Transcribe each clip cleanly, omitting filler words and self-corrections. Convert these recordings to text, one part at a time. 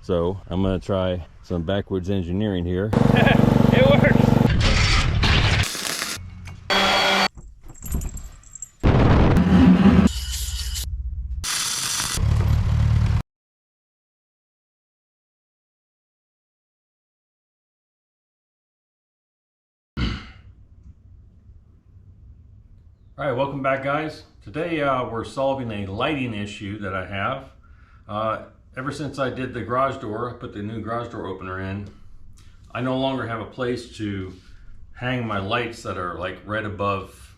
So I'm gonna try some backwards engineering here. It works. All right, welcome back, guys. Today we're solving a lighting issue that I have. Ever since I did the garage door, I put the new garage door opener in, I no longer have a place to hang my lights that are like right above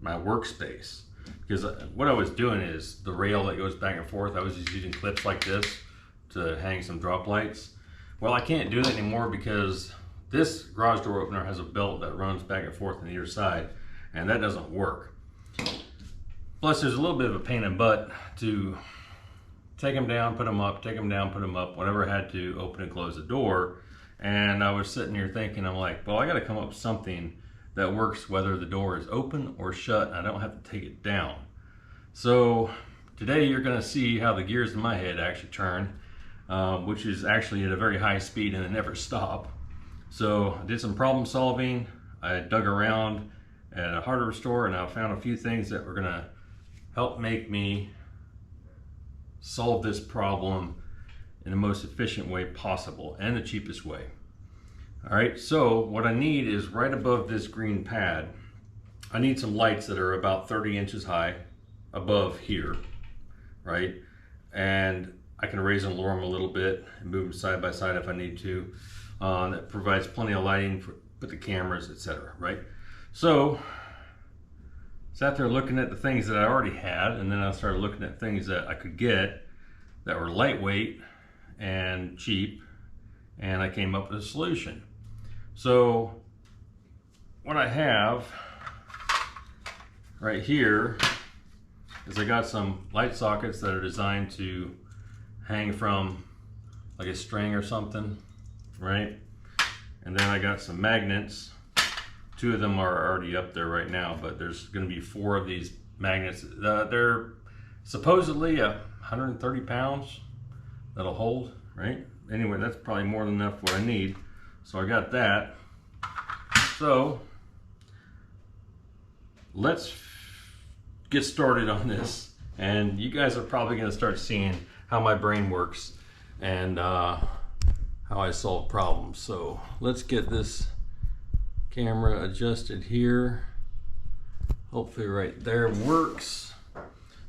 my workspace. Because what I was doing is the rail that goes back and forth, I was just using clips like this to hang some drop lights. Well, I can't do that anymore because this garage door opener has a belt that runs back and forth on either side, and that doesn't work. Plus, there's a little bit of a pain in the butt to take them down, put them up, take them down, put them up, whenever I had to open and close the door. And I was sitting here thinking, I'm like, well, I got to come up with something that works whether the door is open or shut, and I don't have to take it down. So today you're going to see how the gears in my head actually turn, which is actually at a very high speed and it never stop. So I did some problem solving. I dug around at a hardware store and I found a few things that were going to help make me solve this problem in the most efficient way possible and the cheapest way. All right, so what I need is right above this green pad, I need some lights that are about 30 inches high above here, right? And I can raise and lower them a little bit and move them side by side if I need to. That provides plenty of lighting for the cameras, etc., right? So sat there looking at the things that I already had, and then I started looking at things that I could get that were lightweight and cheap, and I came up with a solution. So what I have right here is I got some light sockets that are designed to hang from like a string or something, right? And then I got some magnets. Two of them are already up there right now, but there's going to be 4 of these magnets. They're supposedly 130 pounds that'll hold, right? Anyway, that's probably more than enough what I need. So I got that. So let's get started on this. And you guys are probably going to start seeing how my brain works and how I solve problems. So let's get this camera adjusted here. Hopefully right there works.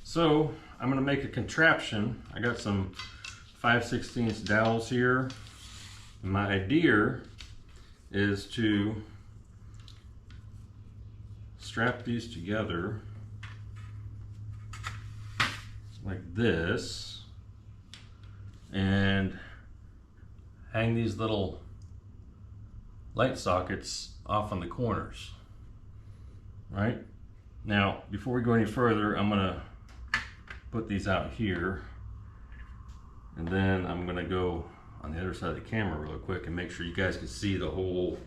So I'm going to make a contraption. I got some 5/16 dowels here. And my idea is to strap these together like this and hang these little light sockets off on the corners. Right? Now, before we go any further, I'm gonna put these out here, and then I'm gonna go on the other side of the camera real quick and make sure you guys can see the whole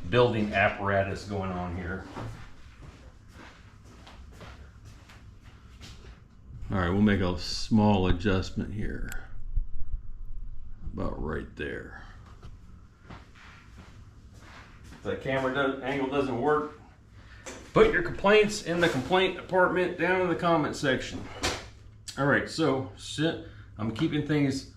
building apparatus going on here. All right, we'll make a small adjustment here, about right there. If that camera angle doesn't work, put your complaints in the complaint department down in the comment section. All right, so I'm keeping things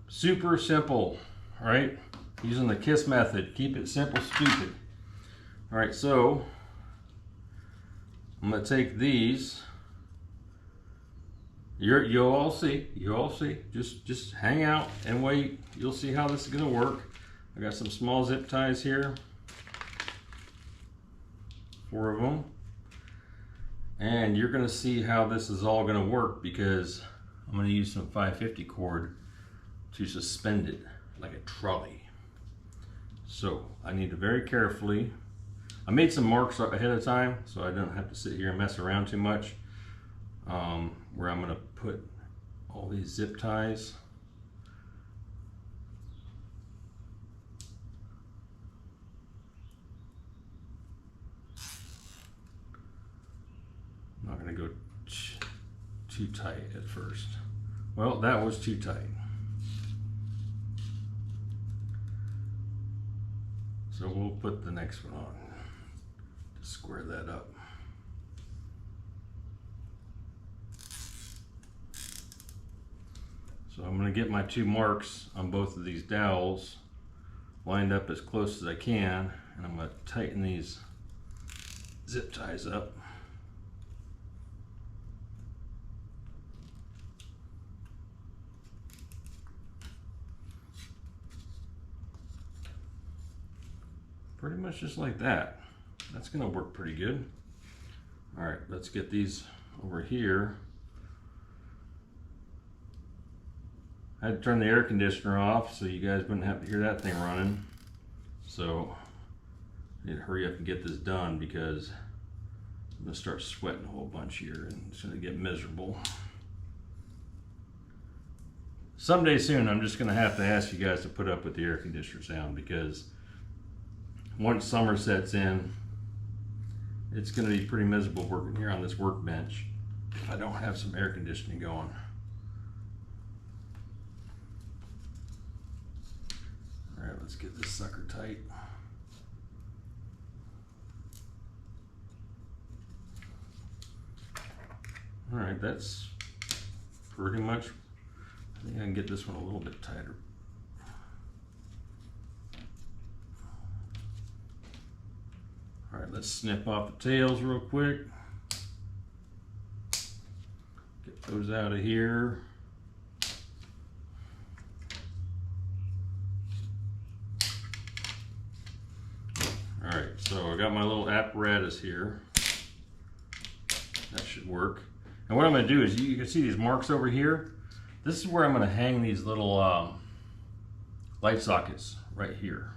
super simple, all right? Using the KISS method, keep it simple, stupid. All right, so I'm gonna take these. You'll all see, Just hang out and wait. You'll see how this is gonna work. I got some small zip ties here, 4 of them. And you're gonna see how this is all gonna work because I'm gonna use some 550 cord to suspend it like a trolley. So I need to very carefully, I made some marks ahead of time so I don't have to sit here and mess around too much, where I'm gonna put all these zip ties. I'm not gonna go too tight at first. Well, that was too tight. So we'll put the next one on to square that up. So I'm going to get my 2 marks on both of these dowels lined up as close as I can, and I'm going to tighten these zip ties up. Pretty much just like that. That's going to work pretty good. All right, let's get these over here. I had to turn the air conditioner off so you guys wouldn't have to hear that thing running. So I need to hurry up and get this done because I'm gonna start sweating a whole bunch here and it's gonna get miserable. Someday soon I'm just gonna have to ask you guys to put up with the air conditioner sound, because once summer sets in, it's gonna be pretty miserable working here on this workbench if I don't have some air conditioning going. All right, let's get this sucker tight. All right, that's pretty much, I think I can get this one a little bit tighter. All right, let's snip off the tails real quick. Get those out of here. All right, so I got my little apparatus here. That should work. And what I'm going to do is, you can see these marks over here. This is where I'm going to hang these little light sockets right here.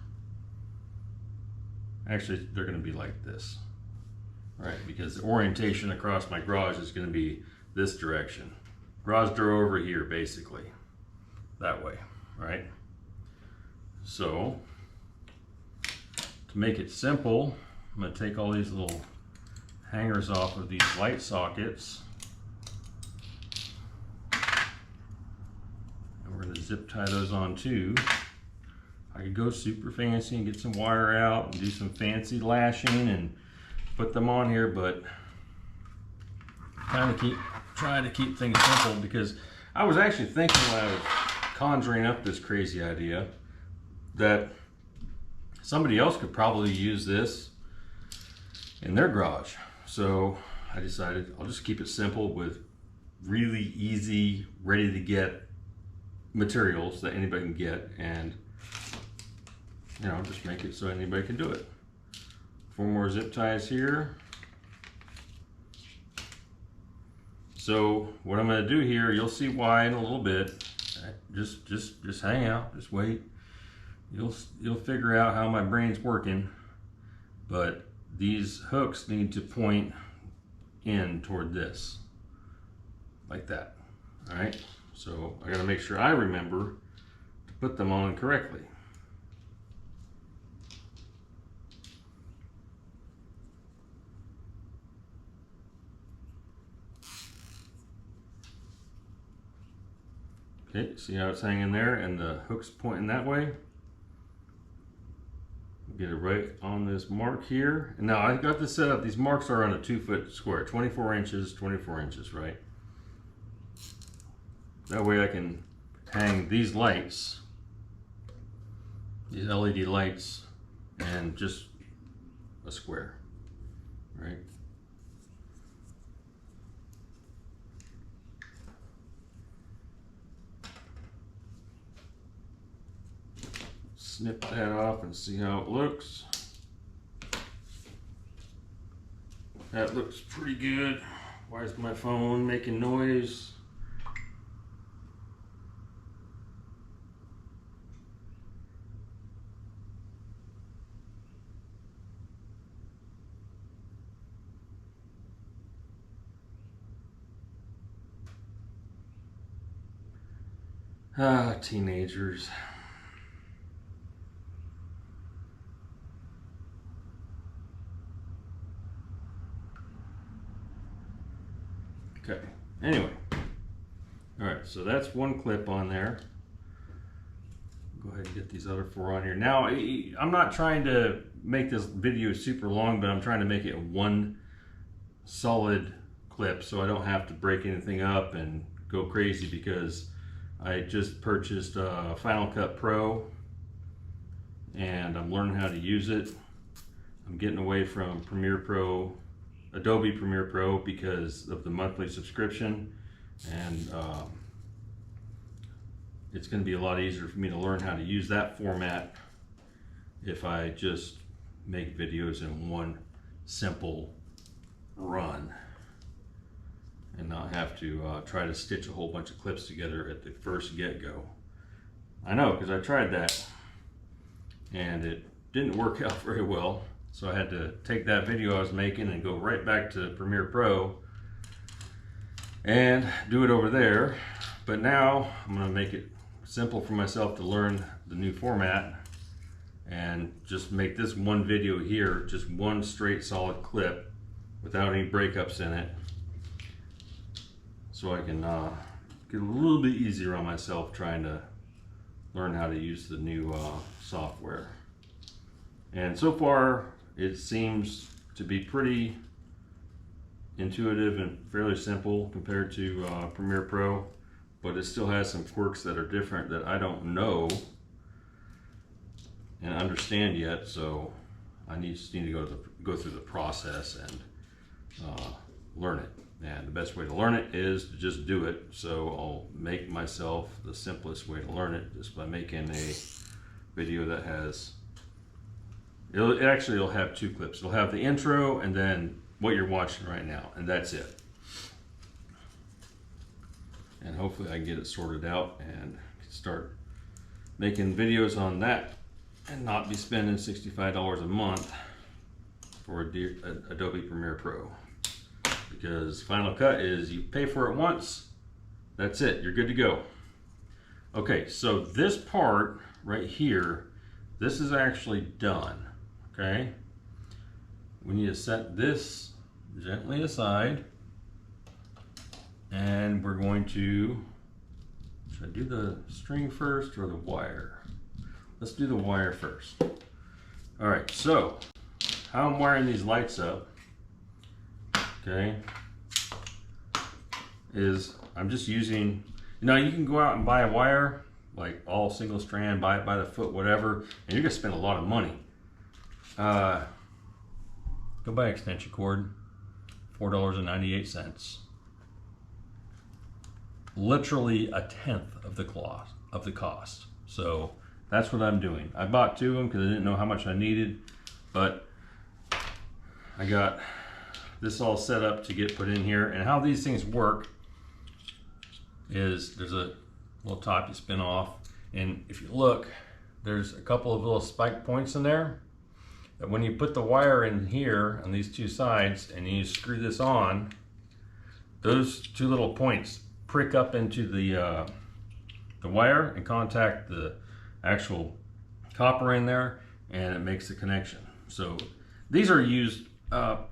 Actually, they're going to be like this. All right, because the orientation across my garage is going to be this direction. Garage door over here, basically. That way, right? So, to make it simple, I'm going to take all these little hangers off of these light sockets. And we're going to zip tie those on too. I could go super fancy and get some wire out and do some fancy lashing and put them on here, but trying to keep things simple, because I was actually thinking when I was conjuring up this crazy idea that somebody else could probably use this in their garage. So I decided I'll just keep it simple with really easy, ready to get materials that anybody can get, and you know, just make it so anybody can do it. 4 more zip ties here. So what I'm going to do here, you'll see why in a little bit. Just hang out, just wait. You'll figure out how my brain's working. But these hooks need to point in toward this, like that. All right. So I got to make sure I remember to put them on correctly. Okay, see how it's hanging there and the hook's pointing that way? Get it right on this mark here. And now I've got this set up, these marks are on a 2-foot square, 24 inches, 24 inches, right? That way I can hang these lights, these LED lights, and just a square, right? Snip that off and see how it looks. That looks pretty good. Why is my phone making noise? Ah, teenagers. Okay, anyway, all right, so that's one clip on there. Go ahead and get these other 4 on here. Now, I'm not trying to make this video super long, but I'm trying to make it one solid clip so I don't have to break anything up and go crazy, because I just purchased Final Cut Pro and I'm learning how to use it. I'm getting away from Adobe Premiere Pro because of the monthly subscription, and it's going to be a lot easier for me to learn how to use that format if I just make videos in one simple run and not have to try to stitch a whole bunch of clips together at the first get-go. I know, because I tried that and it didn't work out very well, so I had to take that video I was making and go right back to Premiere Pro and do it over there. But now I'm going to make it simple for myself to learn the new format and just make this one video here just one straight solid clip without any breakups in it, so I can get a little bit easier on myself trying to learn how to use the new software. And so far it seems to be pretty intuitive and fairly simple compared to Premiere Pro, but it still has some quirks that are different that I don't know and understand yet, so I just need to go through the process and learn it. And the best way to learn it is to just do it, so I'll make myself the simplest way to learn it just by making a video that has, it'll have 2 clips. It'll have the intro and then what you're watching right now, and that's it. And hopefully I can get it sorted out and start making videos on that and not be spending $65 a month for Adobe Premiere Pro. Because Final Cut is, you pay for it once, that's it, you're good to go. Okay, so this part right here, this is actually done, okay? We need to set this gently aside, and we're going to, should I do the string first or the wire? Let's do the wire first. All right, so how I'm wiring these lights up, okay, is I'm just using, you know, you can go out and buy a wire, like all single strand, buy it by the foot, whatever, and you're gonna spend a lot of money. Go buy extension cord, $4.98. Literally a tenth of the cost. So that's what I'm doing. I bought 2 of them because I didn't know how much I needed, but I got this all set up to get put in here. And how these things work is there's a little top you spin off, and if you look, there's a couple of little spike points in there that when you put the wire in here on these 2 sides and you screw this on, those 2 little points prick up into the wire and contact the actual copper in there, and it makes the connection. So these are used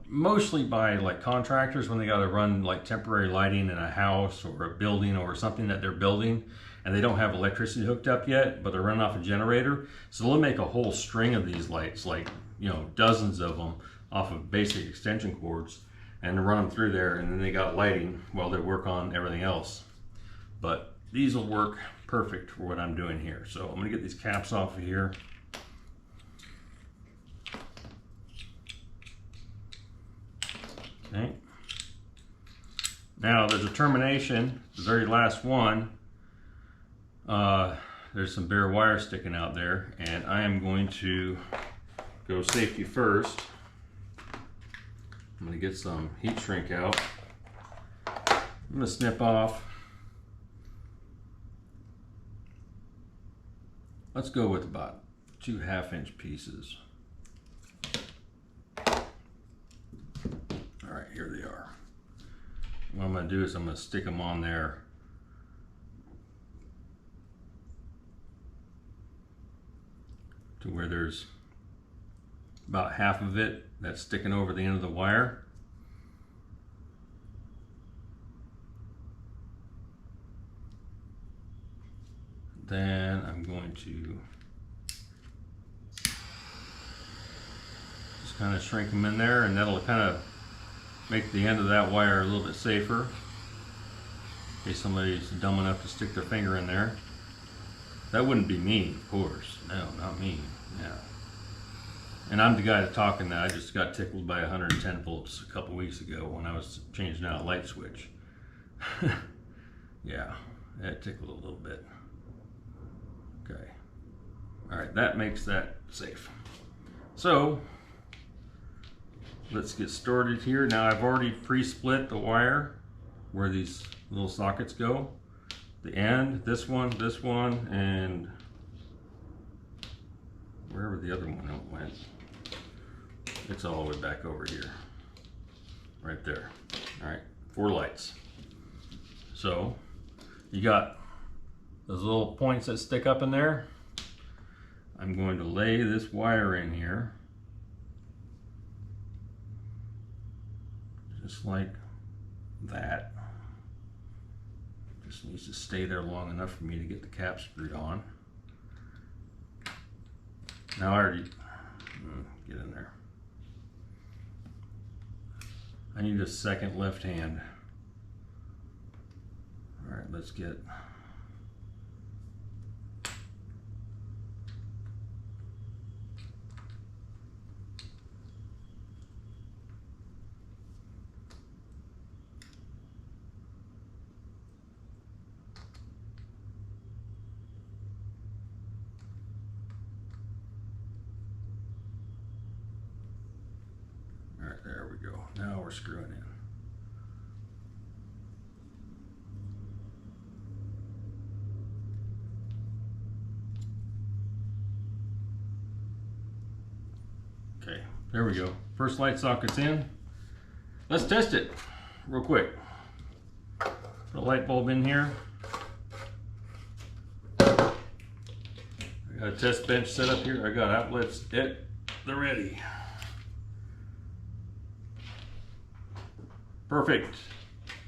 mostly by like contractors when they got to run like temporary lighting in a house or a building or something that they're building and they don't have electricity hooked up yet, but they're running off a generator. So they'll make a whole string of these lights, like, you know, dozens of them off of basic extension cords, and run them through there, and then they got lighting while they work on everything else. But these will work perfect for what I'm doing here. So I'm gonna get these caps off of here. Okay. Now there's a termination, the very last one. There's some bare wire sticking out there, and I am going to go safety first. I'm going to get some heat shrink out. I'm going to snip off. Let's go with about 2 half-inch pieces. All right, here they are. What I'm going to do is I'm going to stick them on there to where there's about half of it that's sticking over the end of the wire. Then I'm going to just kind of shrink them in there, and that'll kind of make the end of that wire a little bit safer in case somebody's dumb enough to stick their finger in there. That wouldn't be me, of course. No, not me. Yeah. And I'm the guy that's talking that. I just got tickled by 110 volts a couple weeks ago when I was changing out a light switch. Yeah, that tickled a little bit. Okay. All right, that makes that safe. So let's get started here. Now I've already pre-split the wire where these little sockets go. The end, this one, and wherever the other one went. It's all the way back over here. Right there. All right, 4 lights. So you got those little points that stick up in there. I'm going to lay this wire in here. Just like that. Just needs to stay there long enough for me to get the cap screwed on. Now I already, get in there. I need a second left hand. All right, let's get there we go. Now we're screwing in. Okay, there we go. First light socket's in. Let's test it real quick. Put a light bulb in here. I got a test bench set up here. I got outlets at the ready. Perfect.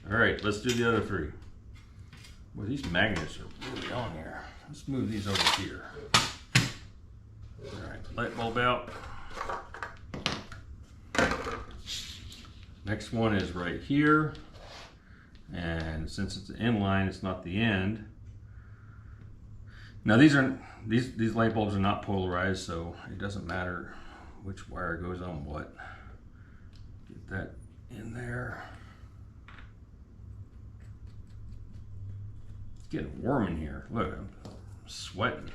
All right, let's do the other 3. Well, these magnets are really on here. Let's move these over here. All right, light bulb out. Next one is right here. And since it's an inline, it's not the end. Now these light bulbs are not polarized, so it doesn't matter which wire goes on what. Get that in there. It's getting warm in here. Look, I'm sweating.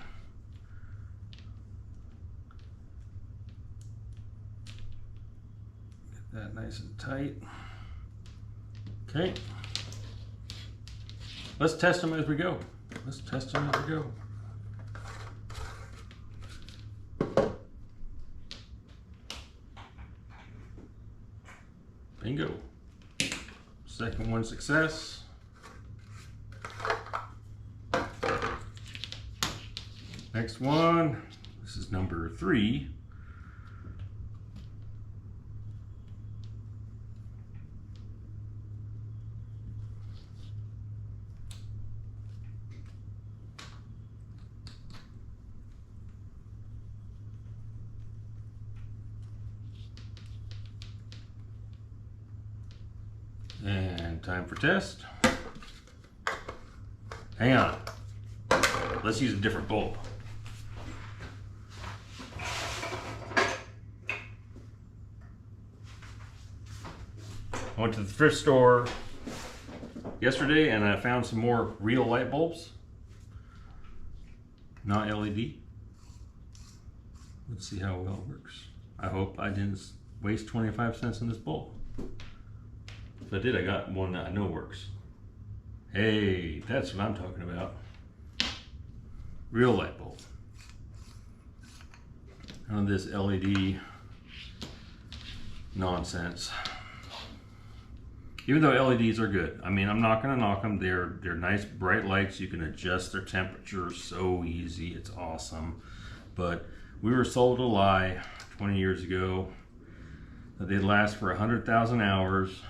Get that nice and tight. Okay. Let's test them as we go. Let's test them as we go. Bingo. Second one success. Next one. This is number 3. And time for test. Hang on. Let's use a different bulb. I went to the thrift store yesterday and I found some more real light bulbs. Not LED. Let's see how well it works. I hope I didn't waste 25 cents on this bulb. If I did, I got one that I know works. Hey, that's what I'm talking about. Real light bulb. None of this LED nonsense. Even though LEDs are good. I mean, I'm not gonna knock them. They're nice bright lights. You can adjust their temperature so easy. It's awesome. But we were sold a lie 20 years ago that they'd last for 100,000 hours.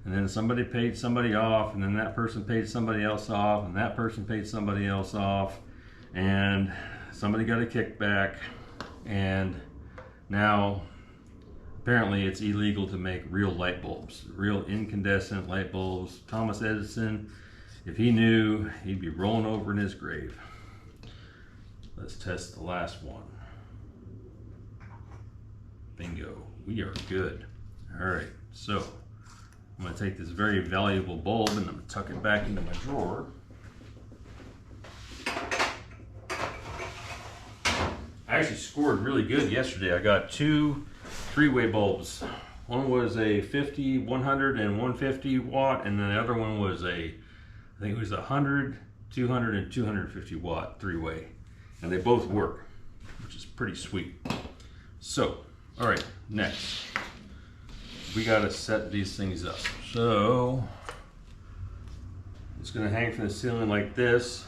And then somebody paid somebody off, and then that person paid somebody else off, and that person paid somebody else off. and somebody got a kickback, and now apparently it's illegal to make real light bulbs, real incandescent light bulbs. Thomas Edison, if he knew, he'd be rolling over in his grave. Let's test the last one. Bingo, we are good. All right, so I'm gonna take this very valuable bulb and I'm gonna tuck it back into my drawer. I actually scored really good yesterday. I got 2 3-way bulbs. One was a 50, 100, and 150 watt, and then the other one was I think it was 100, 200, and 250 watt 3-way. And they both work, which is pretty sweet. So, all right, next. We gotta set these things up. So, it's gonna hang from the ceiling like this.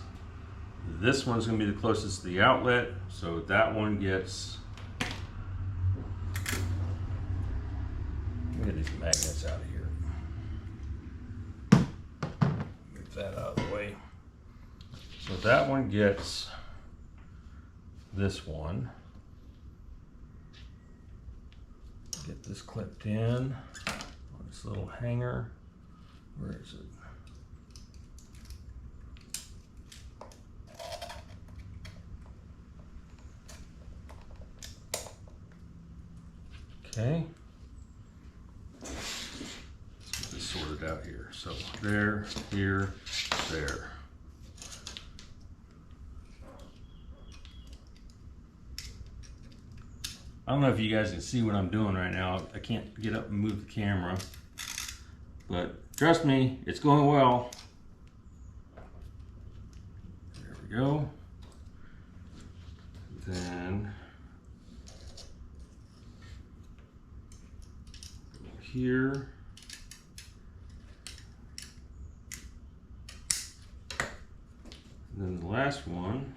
This one's gonna be the closest to the outlet, so that one gets, get these magnets out of here. Move that out of the way. So that one gets this one. Get this clipped in on this little hanger. Where is it? Okay. Let's get this sorted out here. So there, here, there. I don't know if you guys can see what I'm doing right now. I can't get up and move the camera, but trust me, it's going well. There we go. Then here. And then the last one.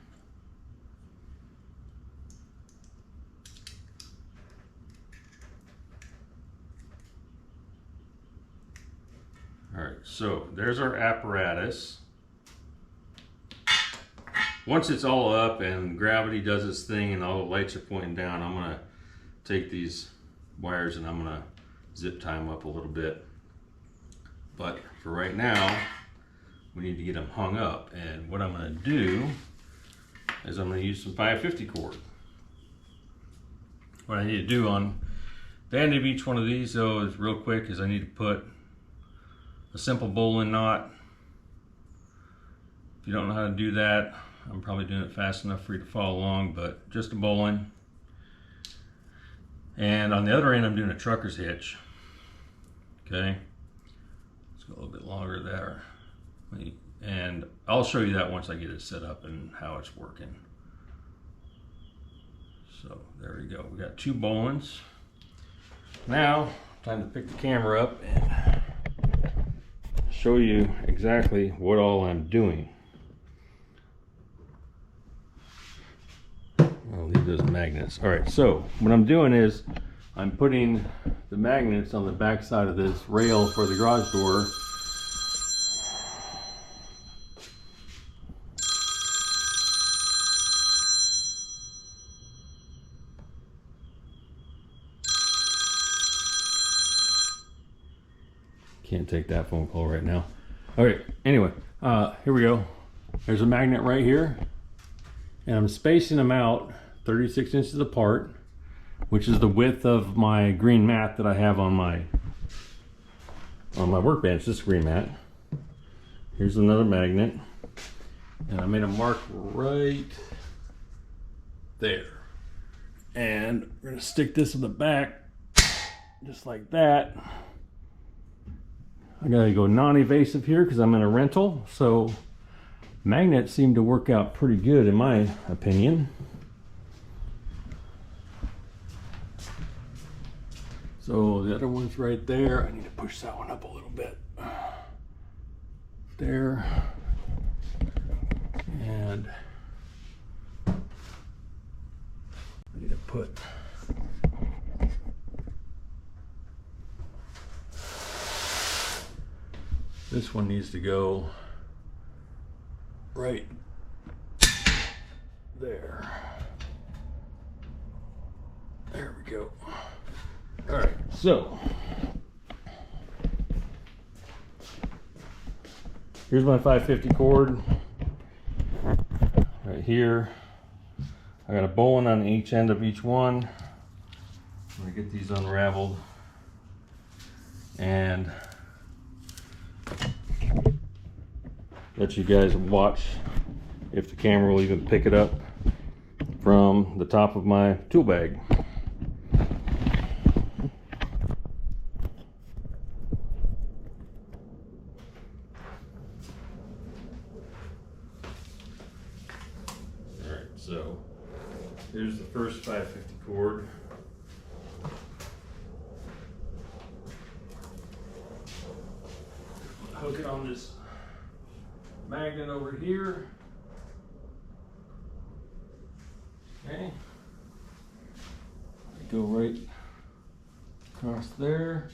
All right, so there's our apparatus. Once it's all up and gravity does its thing and all the lights are pointing down, I'm gonna take these wires and I'm gonna zip tie them up a little bit. But for right now, we need to get them hung up. And what I'm gonna do is I'm gonna use some 550 cord. What I need to do on the end of each one of these though is real quick is I need to put a simple bowline knot. If you don't know how to do that, I'm probably doing it fast enough for you to follow along, but just a bowline. And on the other end, I'm doing a trucker's hitch. Okay, let's go a little bit longer there. And I'll show you that once I get it set up and how it's working. So there we go. We got 2 bowlines. Now, time to pick the camera up and show you exactly what all I'm doing. I'll leave those magnets. All right, so what I'm doing is I'm putting the magnets on the back side of this rail for the garage door. Can't take that phone call right now. All right, anyway, here we go. There's a magnet right here, and I'm spacing them out 36 inches apart, which is the width of my green mat that I have on my workbench, this green mat. Here's another magnet, and I made a mark right there. And we're gonna stick this in the back, just like that. I gotta go non-evasive here because I'm in a rental, so magnets seem to work out pretty good in my opinion. So the other one's right there. I need to push that one up a little bit. There. And I need to put this one needs to go right there. There we go. All right, so here's my 550 cord right here. I got a bowline on each end of each one. I'm gonna get these unraveled and let you guys watch if the camera will even pick it up from the top of my tool bag. Alright, so here's the first 550 cord. Hook it on this magnet over here. Okay. Go right across there.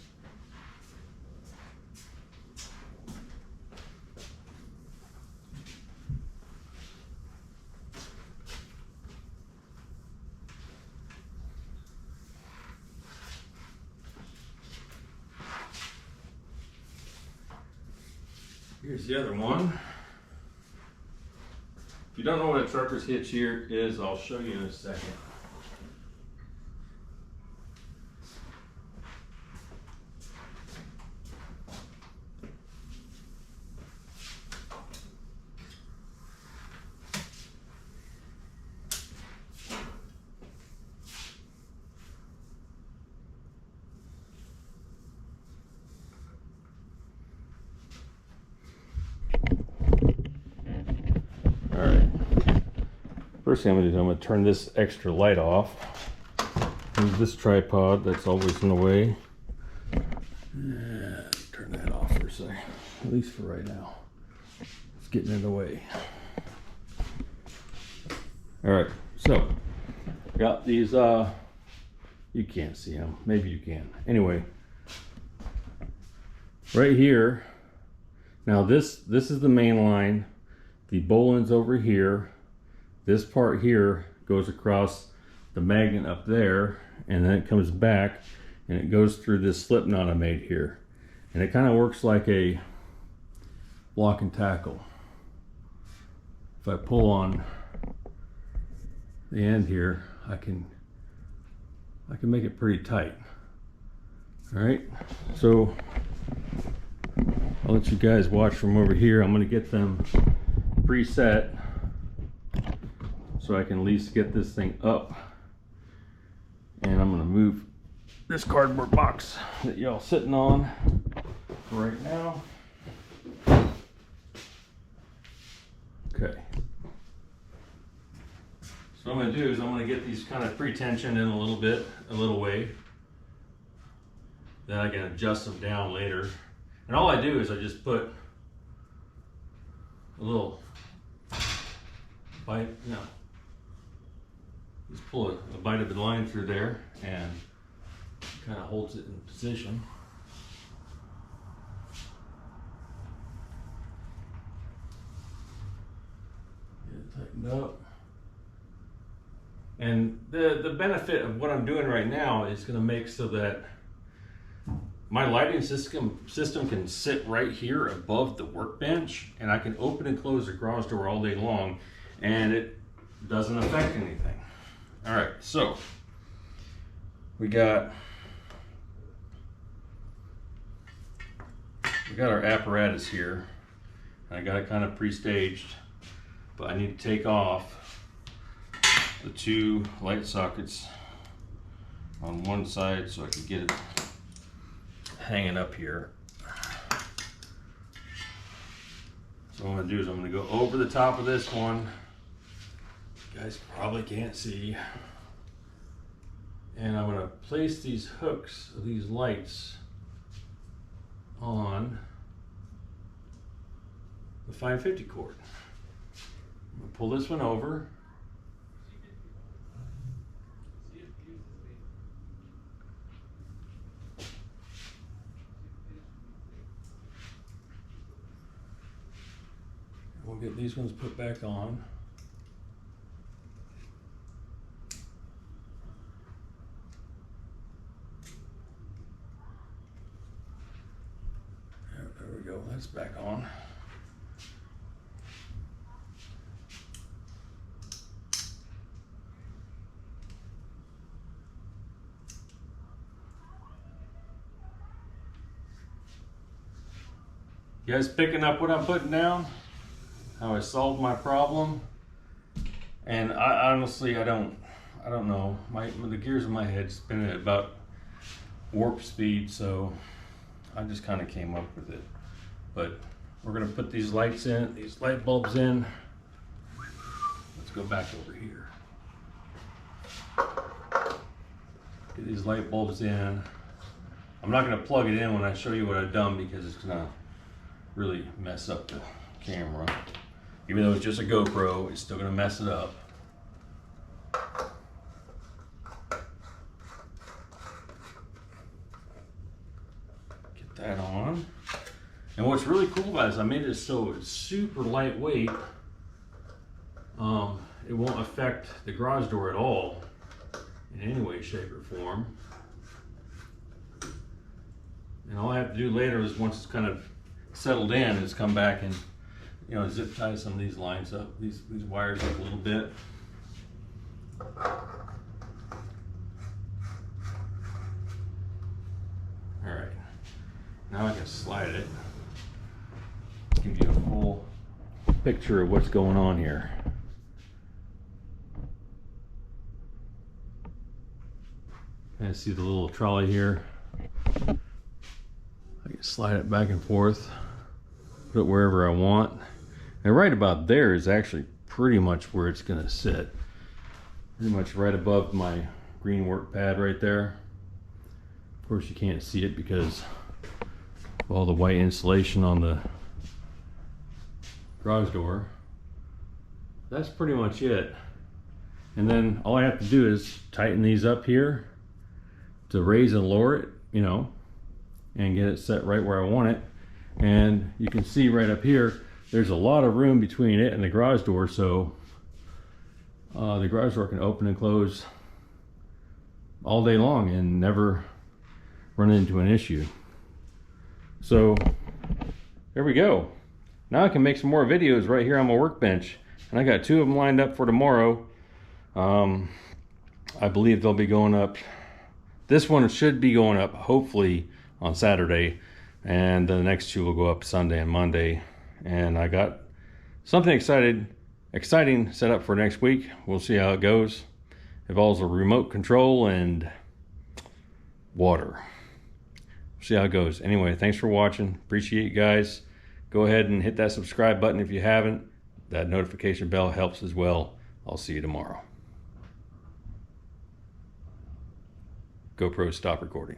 Here's the other one. If you don't know what a trucker's hitch here is, I'll show you in a second. First thing I'm going to do, I'm going to turn this extra light off. Move this tripod that's always in the way. Turn that off for a second, at least for right now. It's getting in the way. Alright, so got these, you can't see them, maybe you can. Anyway, right here, now this is the main line. The bowline's over here. This part here goes across the magnet up there, and then it comes back and it goes through this slip knot I made here. And it kind of works like a block and tackle. If I pull on the end here, I can make it pretty tight. All right, so I'll let you guys watch from over here. I'm gonna get them preset so I can at least get this thing up. And I'm gonna move this cardboard box that y'all sitting on right now. Okay. So what I'm gonna do is I'm gonna get these kind of pre-tensioned in a little way. Then I can adjust them down later. And all I do is I just put a little bite, just pull a bite of the line through there and kind of holds it in position. Get it tightened up. And the benefit of what I'm doing right now is going to make so that my lighting system can sit right here above the workbench, and I can open and close the garage door all day long and it doesn't affect anything. All right, so we got our apparatus here. I got it kind of pre-staged, but I need to take off the two light sockets on one side so I can get it hanging up here. So what I'm gonna do is I'm gonna go over the top of this one. You guys probably can't see. And I'm gonna place these hooks of these lights on the 550 cord. I'm gonna pull this one over. We'll get these ones put back on. that's back on. You guys picking up what I'm putting down? How I solved my problem? And I honestly, I don't know. The gears in my head spin at about warp speed, so I just kind of came up with it. But we're gonna put these lights in, these light bulbs in. Let's go back over here. Get these light bulbs in. I'm not gonna plug it in when I show you what I've done because it's gonna really mess up the camera. Even though it's just a GoPro, it's still gonna mess it up. Get that on. And what's really cool about it is I made it so it's super lightweight. It won't affect the garage door at all in any way, shape, or form. And all I have to do later is, once it's kind of settled in, is come back and, you know, zip tie some of these lines up, these wires up a little bit. All right, now I can slide it. Give you a full picture of what's going on here. And see the little trolley here. I can slide it back and forth, put it wherever I want. And right about there is actually pretty much where it's gonna sit. Pretty much right above my green work pad right there. Of course you can't see it because of all the white insulation on the garage door. That's pretty much it. And then all I have to do is tighten these up here to raise and lower it, you know, and get it set right where I want it. And you can see right up here, there's a lot of room between it and the garage door, so the garage door can open and close all day long and never run into an issue. So there we go. Now I can make some more videos right here on my workbench, and I got 2 of them lined up for tomorrow. I believe they'll be going up. This one should be going up hopefully on Saturday, and the next 2 will go up Sunday and Monday. And I got something exciting set up for next week. We'll see how it goes. It involves a remote control and water. See how it goes. Anyway, thanks for watching. Appreciate you guys. Go ahead and hit that subscribe button if you haven't. That notification bell helps as well. I'll see you tomorrow. GoPro, stop recording.